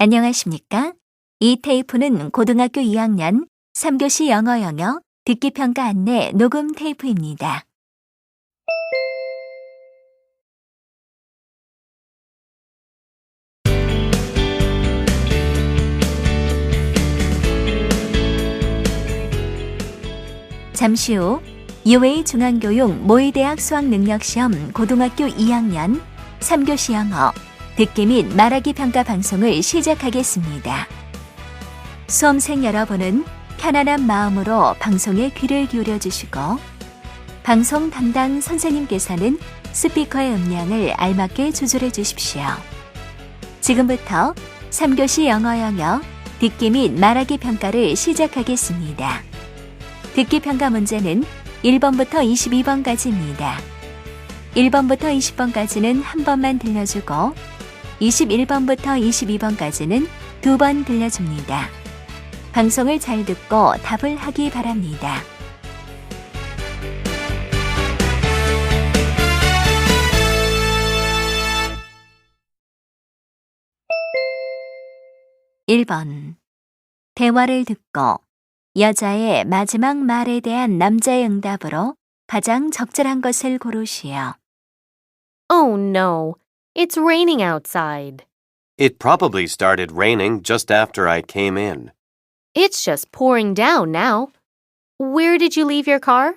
안녕하십니까? 이 테이프는 고등학교 2학년 3교시 영어 영역 듣기 평가 안내 녹음 테이프입니다. 잠시 후 UA 중앙교육 모의대학 수학능력시험 고등학교 2학년 3교시 영어 듣기 및 말하기 평가 방송을 시작하겠습니다. 수험생 여러분은 편안한 마음으로 방송에 귀를 기울여 주시고 방송 담당 선생님께서는 스피커의 음량을 알맞게 조절해 주십시오. 지금부터 3교시 영어 영역 듣기 및 말하기 평가를 시작하겠습니다. 듣기 평가 문제는 1번부터 22번까지입니다. 1번부터 20번까지는 한 번만 들려주고 21번부터 22번까지는 두 번 들려줍니다. 방송을 잘 듣고 답을 하기 바랍니다. (1번) 대화를 듣고 여자의 마지막 말에 대한 남자의 응답으로 가장 적절한 것을 고르시오. Oh no, it's raining outside. It probably started raining just after I came in. It's just pouring down now. Where did you leave your car?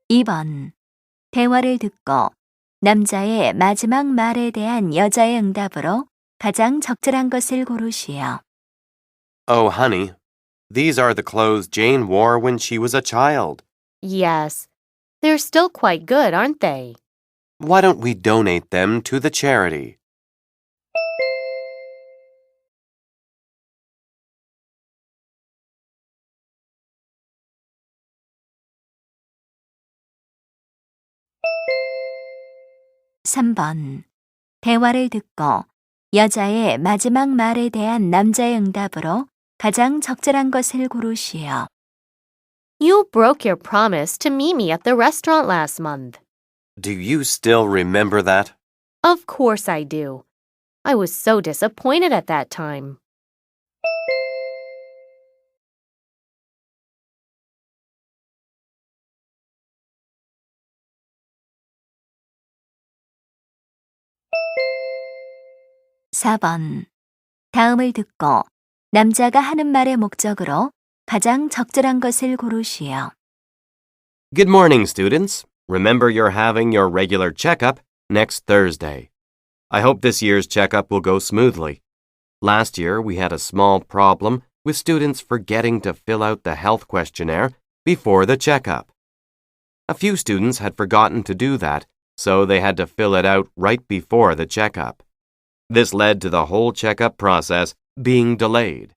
(2번) 대화를 듣고 남자의 마지막 말에 대한 여자의 응답으로 가장 적절한 것을 고르시오. Oh, honey, these are the clothes Jane wore when she was a child. Yes, they're still quite good, aren't they? Why don't we donate them to the charity? (3번) 대화를 듣고 여자의 마지막 말에 대한 남자의 응답으로 가장 적절한 것을 고르시오. You broke your promise to meet me at the restaurant last month. Do you still remember that? Of course I do. I was so disappointed at that time. (4번) 다음을 듣고 남자가 하는 말의 목적으로 가장 적절한 것을 고르시오. Good morning, students. Remember you're having your regular checkup next Thursday. I hope this year's checkup will go smoothly. Last year, we had a small problem with students forgetting to fill out the health questionnaire before the checkup. A few students had forgotten to do that, so they had to fill it out right before the checkup. This led to the whole checkup process being delayed.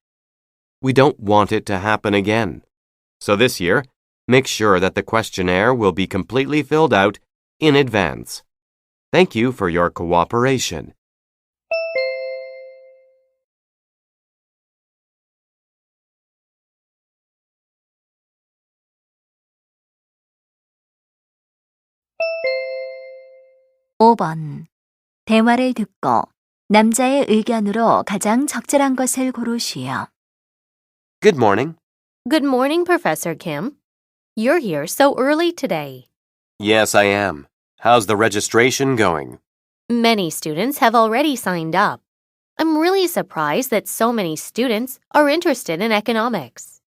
We don't want it to happen again. So this year, make sure that the questionnaire will be completely filled out in advance. Thank you for your cooperation. (5번) 대화를 듣고 남자의 의견으로 가장 적절한 것을 고르시오. Good morning. Good morning, Professor Kim. You're here so early today. Yes, I am. How's the registration going? Many students have already signed up. I'm really surprised that so many students are interested in economics.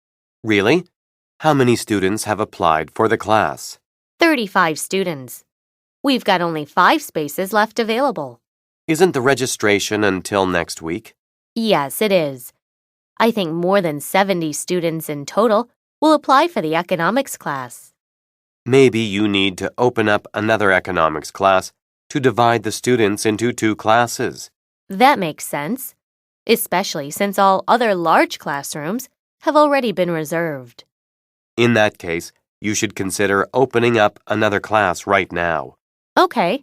Really? How many students have applied for the class? 35 students. We've got only 5 spaces left available. Isn't the registration until next week? Yes, it is. I think more than 70 students in total will apply for the economics class. Maybe you need to open up another economics class to divide the students into 2 classes. That makes sense, especially since all other large classrooms have already been reserved. In that case, you should consider opening up another class right now. Okay.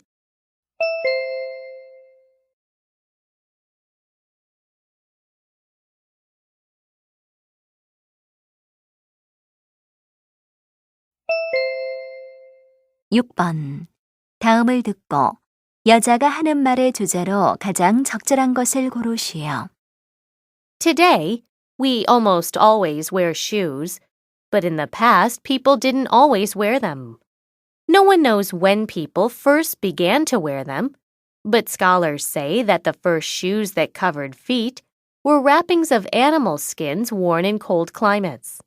6번. 다음을 듣고 여자가 하는 말의 주제로 가장 적절한 것을 고르시오. Today, we almost always wear shoes, but in the past, people didn't always wear them. No one knows when people first began to wear them, but scholars say that the first shoes that covered feet were wrappings of animal skins worn in cold climates.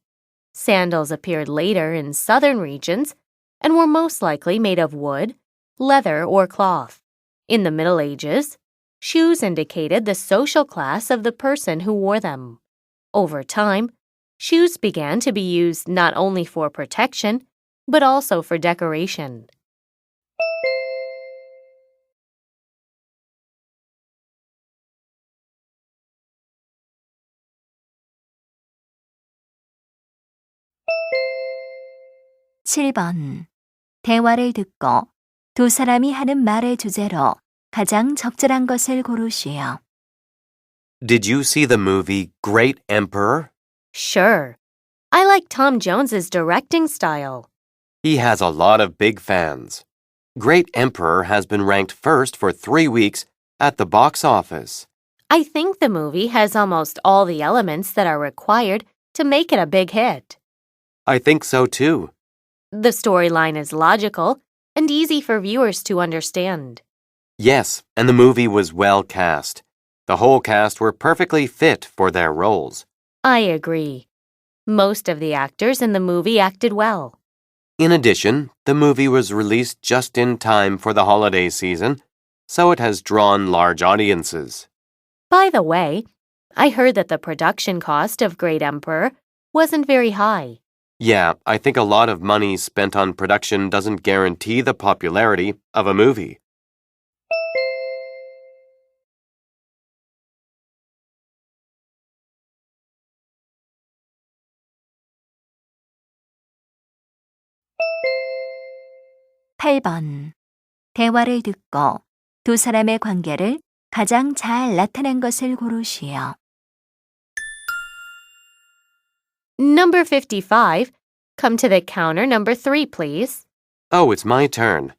Sandals appeared later in southern regions and were most likely made of wood, leather, or cloth. In the Middle Ages, shoes indicated the social class of the person who wore them. Over time, shoes began to be used not only for protection, but also for decoration. (7번) 대화를 듣고 두 사람이 하는 말의 주제로 가장 적절한 것을 고르시오. Did you see the movie Great Emperor? Sure. I like Tom Jones's directing style. He has a lot of big fans. Great Emperor has been ranked first for 3 weeks at the box office. I think the movie has almost all the elements that are required to make it a big hit. I think so too. The storyline is logical and easy for viewers to understand. Yes, and the movie was well cast. The whole cast were perfectly fit for their roles. I agree. Most of the actors in the movie acted well. In addition, the movie was released just in time for the holiday season, so it has drawn large audiences. By the way, I heard that the production cost of Great Emperor wasn't very high. Yeah, I think a lot of money spent on production doesn't guarantee the popularity of a movie. (8번) 대화를 듣고 두 사람의 관계를 가장 잘 나타낸 것을 고르시오. Number 55, come to the counter number 3, please. Oh, it's my turn.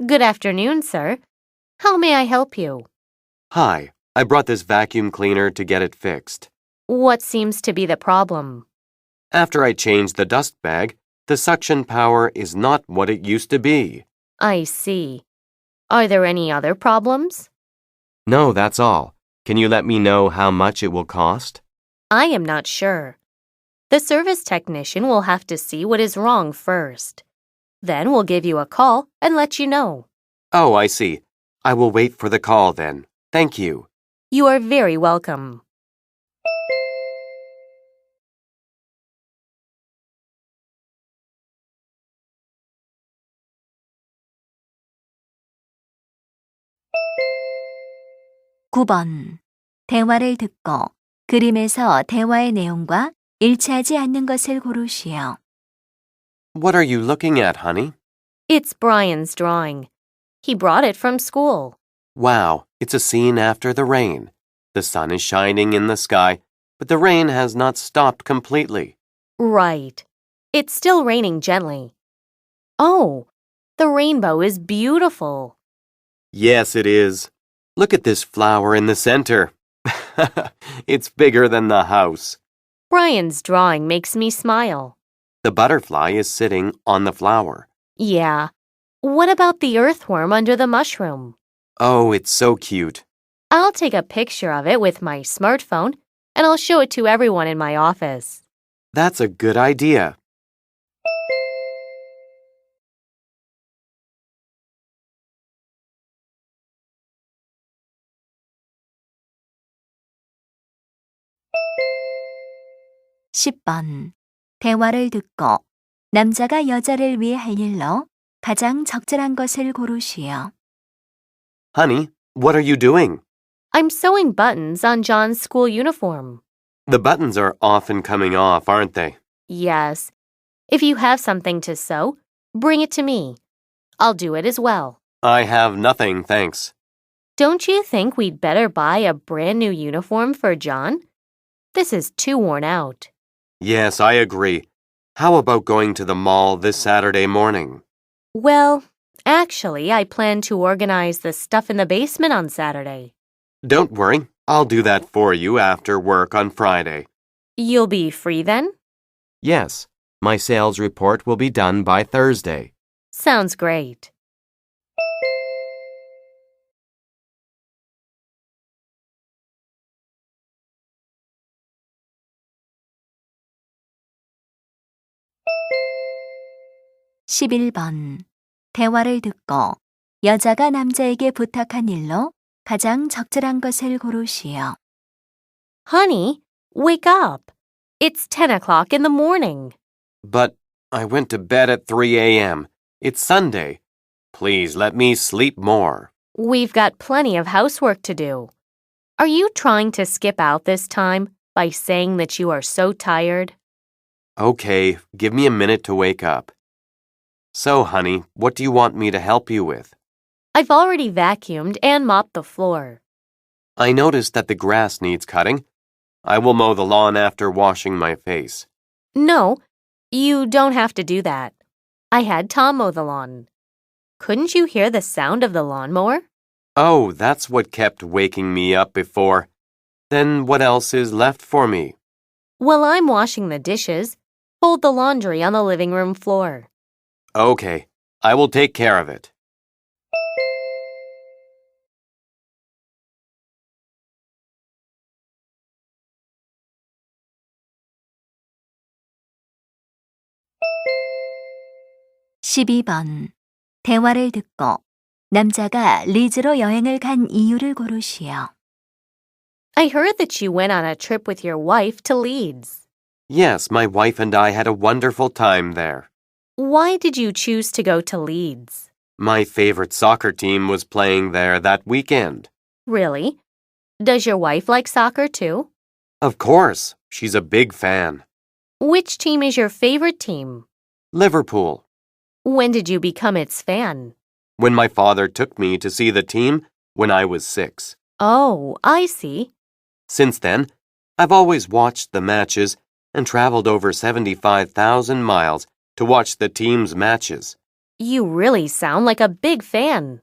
Good afternoon, sir. How may I help you? Hi, I brought this vacuum cleaner to get it fixed. What seems to be the problem? After I changed the dust bag, the suction power is not what it used to be. I see. Are there any other problems? No, that's all. Can you let me know how much it will cost? I am not sure. The service technician will have to see what is wrong first. Then we'll give you a call and let you know. Oh, I see. I will wait for the call then. Thank you. You are very welcome. (9번) 대화를 듣고 그림에서 대화의 내용과 일치하지 않는 것을 고르시오. What are you looking at, honey? It's Brian's drawing. He brought it from school. Wow, it's a scene after the rain. The sun is shining in the sky, but the rain has not stopped completely. Right. It's still raining gently. Oh, the rainbow is beautiful. Yes, it is. Look at this flower in the center. It's bigger than the house. Brian's drawing makes me smile. The butterfly is sitting on the flower. Yeah. What about the earthworm under the mushroom? Oh, it's so cute. I'll take a picture of it with my smartphone and I'll show it to everyone in my office. That's a good idea. (10번) 대화를 듣고 남자가 여자를 위해 할 일로 가장 적절한 것을 고르시오. Honey, what are you doing? I'm sewing buttons on John's school uniform. The buttons are often coming off, aren't they? Yes. If you have something to sew, bring it to me. I'll do it as well. I have nothing, thanks. Don't you think we'd better buy a brand new uniform for John? This is too worn out. Yes, I agree. How about going to the mall this Saturday morning? Well, Actually, I plan to organize the stuff in the basement on Saturday. Don't worry, I'll do that for you after work on Friday. You'll be free then? Yes, my sales report will be done by Thursday. Sounds great. (11번) 대화를 듣고 여자가 남자에게 부탁한 일로 가장 적절한 것을 고르시오. Honey, wake up. It's 10 o'clock in the morning. But I went to bed at 3 a.m. It's Sunday. Please let me sleep more. We've got plenty of housework to do. Are you trying to skip out this time by saying that you are so tired? Okay, give me a minute to wake up. So, honey, what do you want me to help you with? I've already vacuumed and mopped the floor. I noticed that the grass needs cutting. I will mow the lawn after washing my face. No, you don't have to do that. I had Tom mow the lawn. Couldn't you hear the sound of the lawnmower? Oh, that's what kept waking me up before. Then what else is left for me? While I'm washing the dishes, fold the laundry on the living room floor. Okay, I will take care of it. (12번) 대화를 듣고 남자가 리즈로 여행을 간 이유를 고르시오. I heard that you went on a trip with your wife to Leeds. Yes, my wife and I had a wonderful time there. Why did you choose to go to Leeds? My favorite soccer team was playing there that weekend. Really? Does your wife like soccer too? Of course, she's a big fan. Which team is your favorite team? Liverpool. When did you become its fan? When my father took me to see the team when I was 6. Oh, I see. Since then, I've always watched the matches and traveled over 75,000 miles to watch the team's matches. You really sound like a big fan.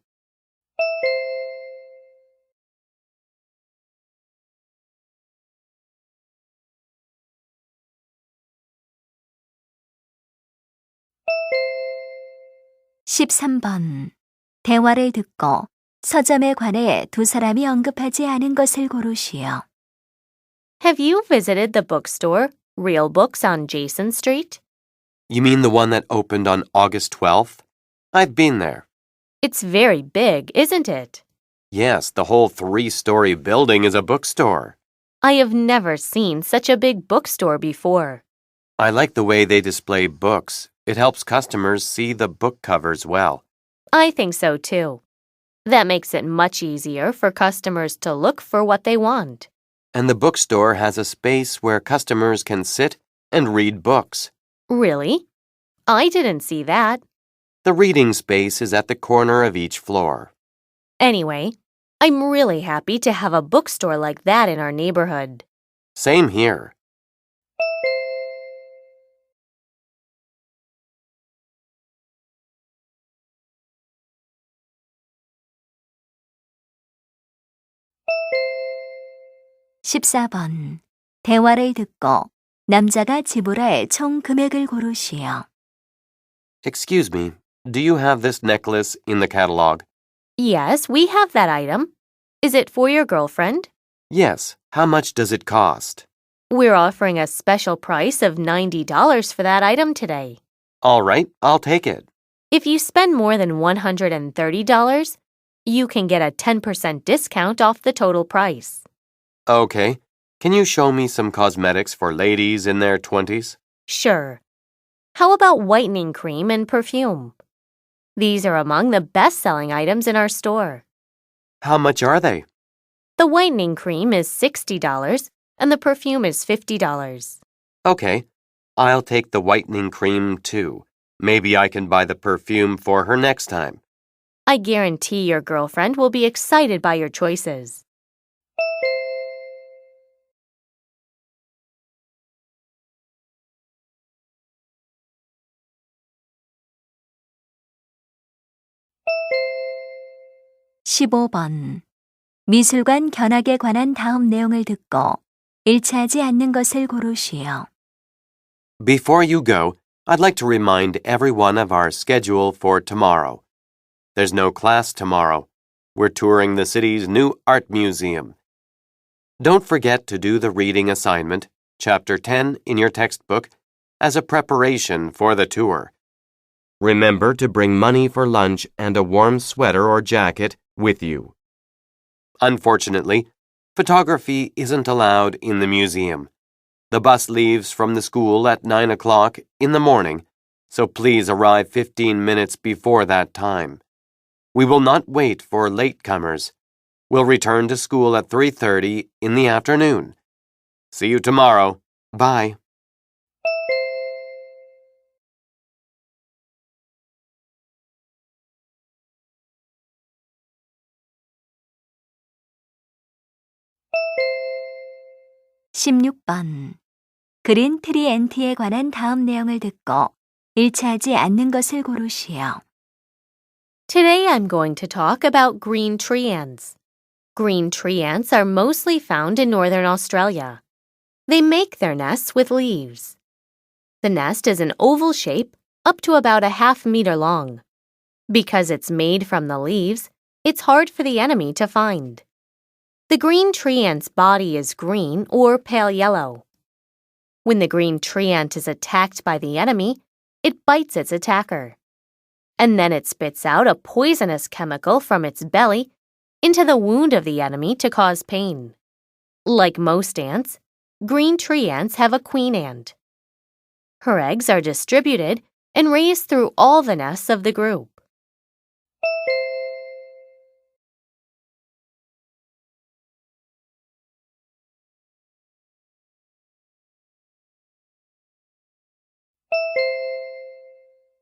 (13번) 대화를 듣고 서점에 관해 두 사람이 언급하지 않은 것을 고르시오. Have you visited the bookstore, Real Books on Jason Street? You mean the one that opened on August 12th? I've been there. It's very big, isn't it? Yes, the whole 3-story building is a bookstore. I have never seen such a big bookstore before. I like the way they display books. It helps customers see the book covers well. I think so too. That makes it much easier for customers to look for what they want. And the bookstore has a space where customers can sit and read books. Really? I didn't see that. The reading space is at the corner of each floor. Anyway, I'm really happy to have a bookstore like that in our neighborhood. Same here. (14번) 대화를 듣고 남자가 지불할 총 금액을 고르시오. Excuse me, do you have this necklace in the catalog? Yes, we have that item. Is it for your girlfriend? Yes. How much does it cost? We're offering a special price of $90 for that item today. All right, I'll take it. If you spend more than $130, you can get a 10% discount off the total price. Okay. Can you show me some cosmetics for ladies in their 20s? Sure. How about whitening cream and perfume? These are among the best-selling items in our store. How much are they? The whitening cream is $60 and the perfume is $50. Okay. I'll take the whitening cream too. Maybe I can buy the perfume for her next time. I guarantee your girlfriend will be excited by your choices. 15번. 미술관 견학에 관한 다음 내용을 듣고 일치하지 않는 것을 고르시오. Before you go, I'd like to remind everyone of our schedule for tomorrow. There's no class tomorrow. We're touring the city's new art museum. Don't forget to do the reading assignment, Chapter 10 in your textbook, as a preparation for the tour. Remember to bring money for lunch and a warm sweater or jacket with you. Unfortunately, photography isn't allowed in the museum. The bus leaves from the school at 9 o'clock in the morning, so please arrive 15 minutes before that time. We will not wait for latecomers. We'll return to school at 3:30 in the afternoon. See you tomorrow. Bye. (16번) 그린 트리 앤트에 관한 다음 내용을 듣고 일치하지 않는 것을 고르시오. Today I'm going to talk about green tree ants. Green tree ants are mostly found in northern Australia. They make their nests with leaves. The nest is an oval shape up to about a half-meter long. Because it's made from the leaves, it's hard for the enemy to find. The green tree ant's body is green or pale yellow. When the green tree ant is attacked by the enemy, it bites its attacker. And then it spits out a poisonous chemical from its belly into the wound of the enemy to cause pain. Like most ants, green tree ants have a queen ant. Her eggs are distributed and raised through all the nests of the group.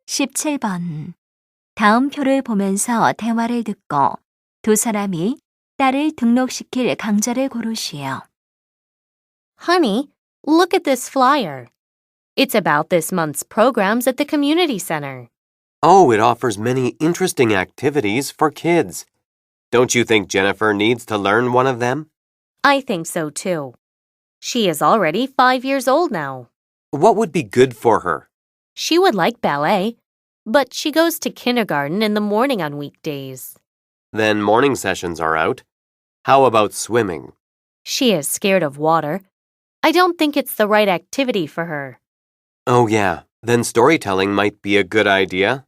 (17번) 다음 표를 보면서 대화를 듣고 두 사람이 딸을 등록시킬 강좌를 고르시오. Honey, look at this flyer. It's about this month's programs at the community center. Oh, it offers many interesting activities for kids. Don't you think Jennifer needs to learn one of them? I think so too. She is already 5 years old now. What would be good for her? She would like ballet, but she goes to kindergarten in the morning on weekdays. Then morning sessions are out. How about swimming? She is scared of water. I don't think it's the right activity for her. Oh, yeah. Then storytelling might be a good idea.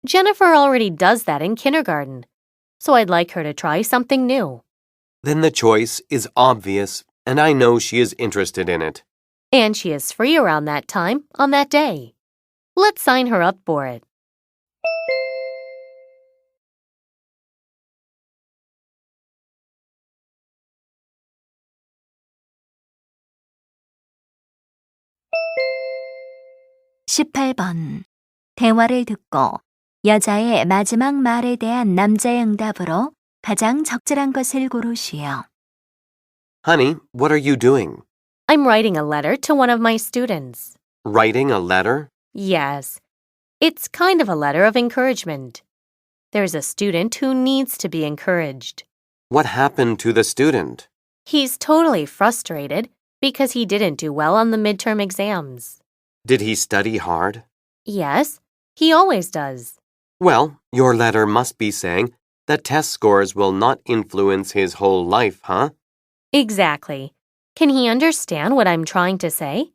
Jennifer already does that in kindergarten, so I'd like her to try something new. Then the choice is obvious, and I know she is interested in it. And she is free around that time on that day. Let's sign her up for it. (18번) 대화를 듣고 여자의 마지막 말에 대한 남자의 응답으로 가장 적절한 것을 고르시오. Honey, what are you doing? I'm writing a letter to one of my students. Writing a letter? Yes. It's kind of a letter of encouragement. There's a student who needs to be encouraged. What happened to the student? He's totally frustrated because he didn't do well on the midterm exams. Did he study hard? Yes, he always does. Well, your letter must be saying that test scores will not influence his whole life, huh? Exactly. Can he understand what I'm trying to say?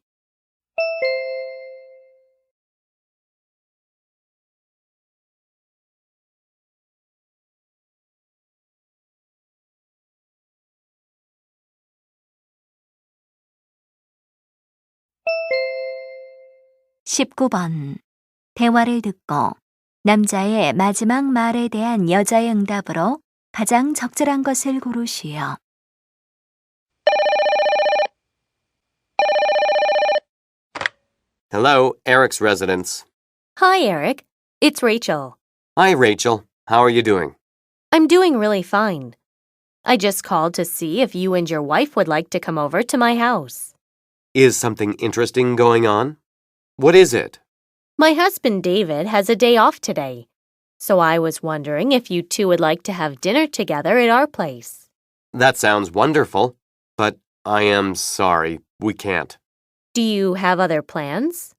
(19번) 대화를 듣고 남자의 마지막 말에 대한 여자의 응답으로 가장 적절한 것을 고르시오. Hello, Eric's residence. Hi, Eric. It's Rachel. Hi, Rachel. How are you doing? I'm doing really fine. I just called to see if you and your wife would like to come over to my house. Is something interesting going on? What is it? My husband David has a day off today, So I was wondering if you two would like to have dinner together at our place. That sounds wonderful, but I am sorry, we can't. Do you have other plans?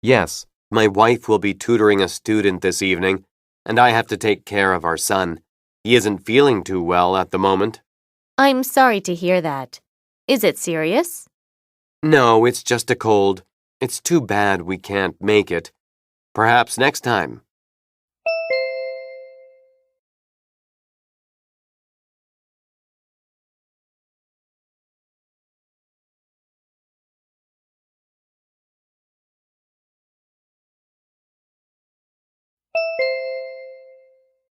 Yes, my wife will be tutoring a student this evening, and I have to take care of our son. He isn't feeling too well at the moment. I'm sorry to hear that. Is it serious? No, it's just a cold. It's too bad we can't make it. Perhaps next time.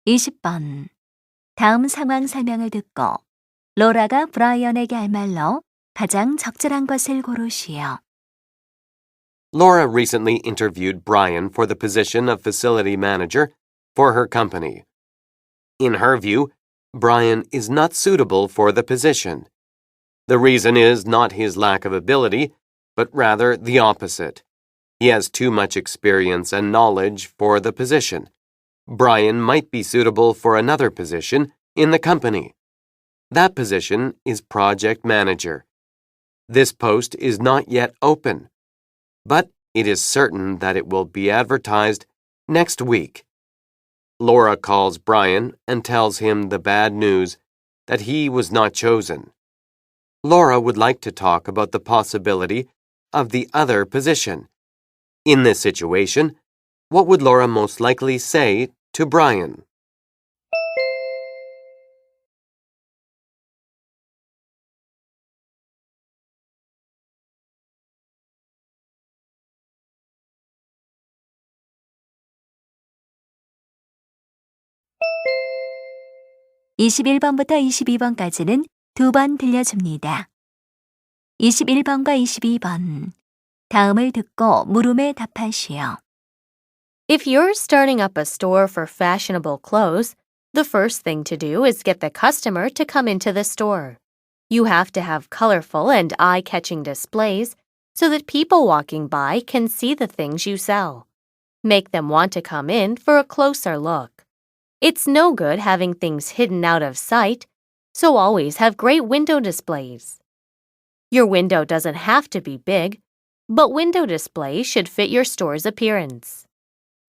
(20번) 다음 상황 설명을 듣고 로라가 브라이언에게 할 말로 가장 적절한 것을 고르시오. Laura recently interviewed Brian for the position of facility manager for her company. In her view, Brian is not suitable for the position. The reason is not his lack of ability, but rather the opposite. He has too much experience and knowledge for the position. Brian might be suitable for another position in the company. That position is project manager. This post is not yet open, but it is certain that it will be advertised next week. Laura calls Brian and tells him the bad news that he was not chosen. Laura would like to talk about the possibility of the other position. In this situation, what would Laura most likely say to Brian? (21번부터 22번까지는 두 번 들려줍니다. 21번과 22번 다음을 듣고 물음에 답하시오. If you're starting up a store for fashionable clothes, the first thing to do is get the customer to come into the store. You have to have colorful and eye-catching displays so that people walking by can see the things you sell. Make them want to come in for a closer look. It's no good having things hidden out of sight, so always have great window displays. Your window doesn't have to be big, but window displays should fit your store's appearance.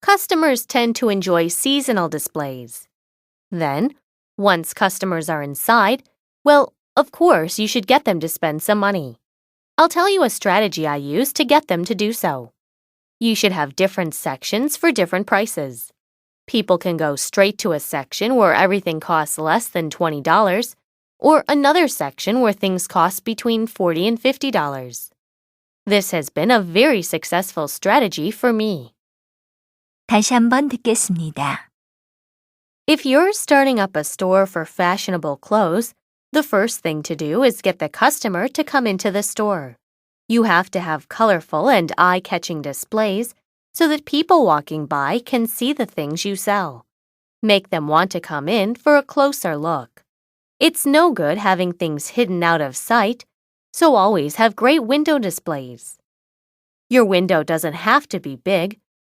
Customers tend to enjoy seasonal displays. Then, once customers are inside, well, of course, you should get them to spend some money. I'll tell you a strategy I use to get them to do so. You should have different sections for different prices. People can go straight to a section where everything costs less than $20, or another section where things cost between $40 and $50. This has been a very successful strategy for me. 다시 한번 듣겠습니다. If you're starting up a store for fashionable clothes, the first thing to do is get the customer to come into the store. You have to have colorful and eye-catching displays so that people walking by can see the things you sell. Make them want to come in for a closer look. It's no good having things hidden out of sight, so always have great window displays. Your window doesn't have to be big,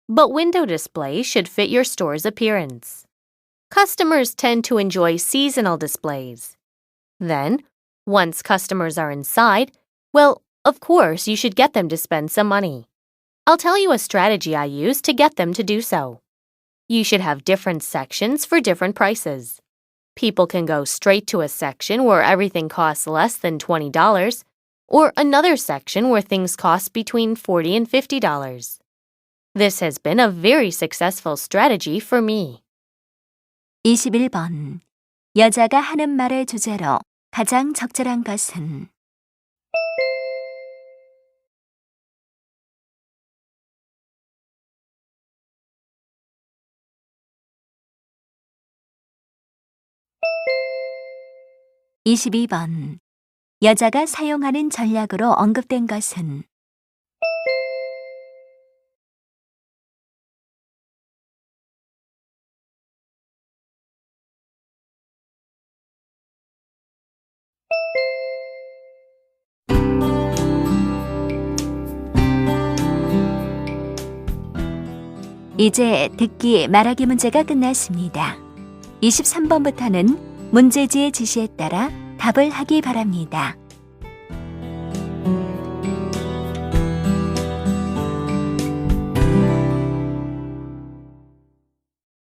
but window displays should fit your store's appearance. Customers tend to enjoy seasonal displays. Then, once customers are inside, well, of course, you should get them to spend some money. I'll tell you a strategy I use to get them to do so. You should have different sections for different prices. People can go straight to a section where everything costs less than $20, or another section where things cost between $40 and $50. This has been a very successful strategy for me. 21번 여자가 하는 말의 주제로 가장 적절한 것은 (22번) 여자가 사용하는 전략으로 언급된 것은 이제 듣기 말하기 문제가 끝났습니다. 23번부터는 문제지의 지시에 따라 답을 하기 바랍니다.